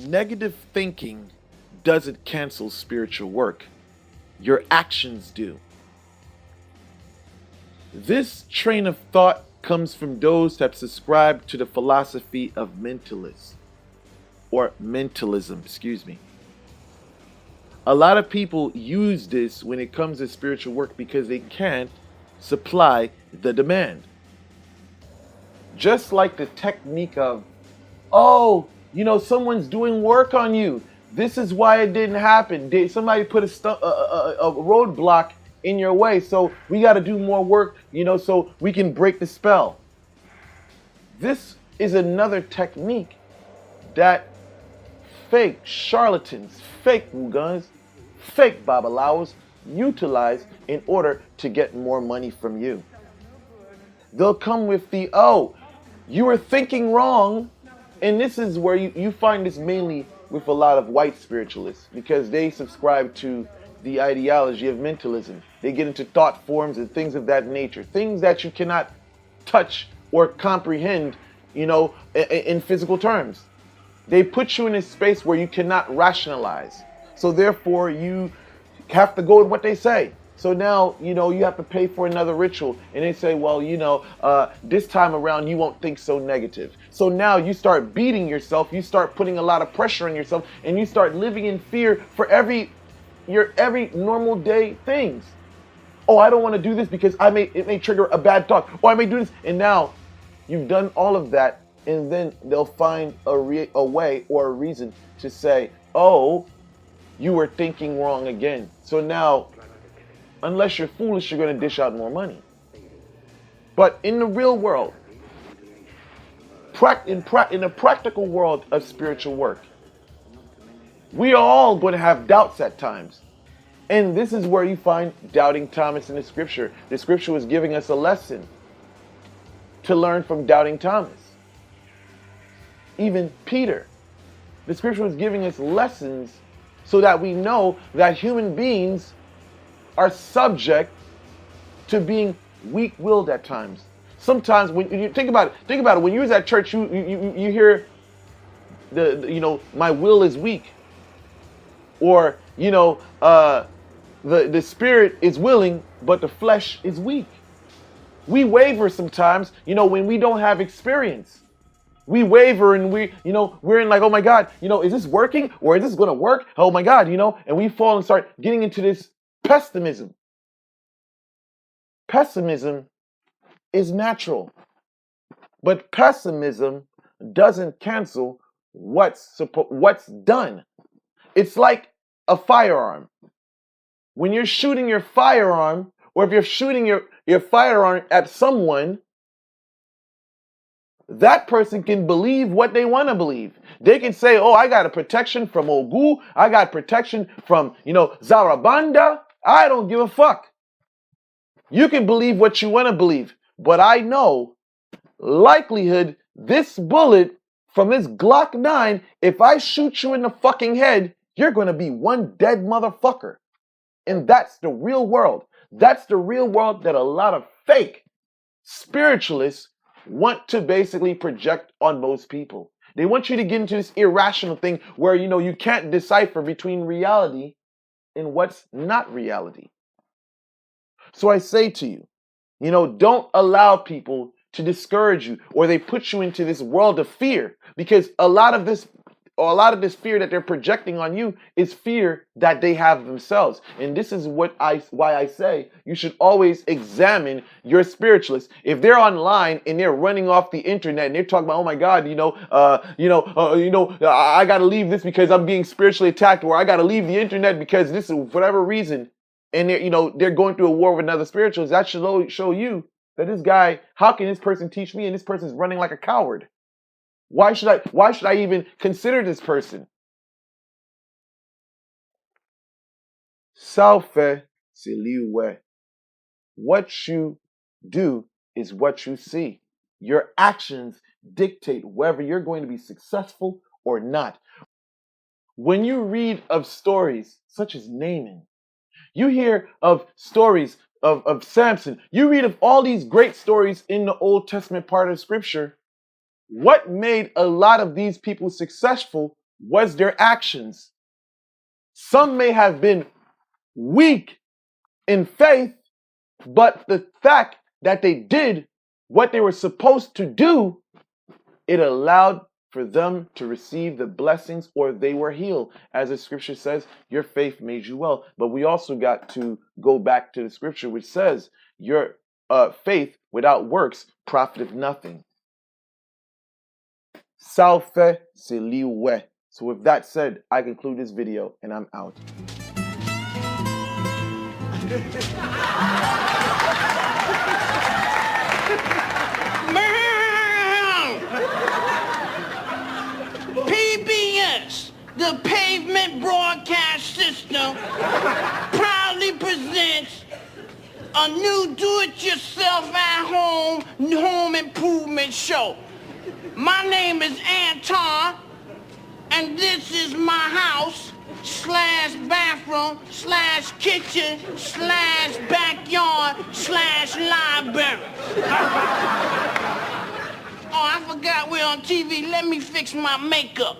Negative thinking doesn't cancel spiritual work. Your actions do. This train of thought comes from those that subscribe to the philosophy of mentalism, excuse me. A lot of people use this when it comes to spiritual work because they can't supply the demand. Just like the technique of, oh, someone's doing work on you. This is why it didn't happen. Somebody put a roadblock in your way, so we got to do more work, so we can break the spell. This is another technique that fake charlatans, fake Wugans, fake Babalaos utilize in order to get more money from you. They'll come with the, oh, you were thinking wrong. And this is where you find this mainly with a lot of white spiritualists, because they subscribe to the ideology of mentalism. They get into thought forms and things of that nature, things that you cannot touch or comprehend, in physical terms. They put you in a space where you cannot rationalize. So therefore, you have to go with what they say. So now, you have to pay for another ritual. And they say, well, this time around, you won't think so negative. So now you start beating yourself. You start putting a lot of pressure on yourself. And you start living in fear for every normal day things. Oh, I don't want to do this because it may trigger a bad thought. Or I may do this. And now you've done all of that. And then they'll find a way or a reason to say, oh, you were thinking wrong again. So now, unless you're foolish, you're going to dish out more money. But in the real world, in the practical world of spiritual work, we are all going to have doubts at times. And this is where you find doubting Thomas in the scripture. The scripture was giving us a lesson to learn from doubting Thomas. Even Peter. The scripture was giving us lessons so that we know that human beings are subject to being weak-willed at times. Sometimes when you think about it, when you was at church, you hear my will is weak, or the spirit is willing but the flesh is weak. We waver sometimes, when we don't have experience. We waver and we're in like, oh my God, is this working or is this going to work? Oh my God, and we fall and start getting into this pessimism. Pessimism is natural, but pessimism doesn't cancel what's done. It's like a firearm. When you're shooting your firearm, or if you're shooting your firearm at someone, that person can believe what they want to believe. They can say, oh, I got a protection from Ogu. I got protection from, Zarabanda. I don't give a fuck. You can believe what you want to believe. But I know likelihood this bullet from this Glock 9, if I shoot you in the fucking head, you're going to be one dead motherfucker. And that's the real world. That's the real world that a lot of fake spiritualists want to basically project on most people. They want you to get into this irrational thing where, you can't decipher between reality and what's not reality. So I say to you, don't allow people to discourage you, or they put you into this world of fear, because a lot of this fear that they're projecting on you is fear that they have themselves. And this is why I say you should always examine your spiritualists. If they're online and they're running off the internet and they're talking about, oh my God, I got to leave this because I'm being spiritually attacked, or I got to leave the internet because this is whatever reason, and they're going through a war with another spiritualist, that should show you that this guy, how can this person teach me, and this person's running like a coward? Why should I even consider this person? Salfe siliwe. What you do is what you see. Your actions dictate whether you're going to be successful or not. When you read of stories such as Naaman, you hear of stories of Samson, you read of all these great stories in the Old Testament part of Scripture. What made a lot of these people successful was their actions. Some may have been weak in faith, but the fact that they did what they were supposed to do, it allowed for them to receive the blessings, or they were healed. As the scripture says, your faith made you well. But we also got to go back to the scripture which says, your faith without works profiteth nothing. Salve se liwe. So with that said, I conclude this video and I'm out. PBS, the Pavement Broadcast System, proudly presents a new do-it-yourself at home improvement show. My name is Anton, and this is my house / bathroom / kitchen / backyard / library. Oh, I forgot we're on TV. Let me fix my makeup.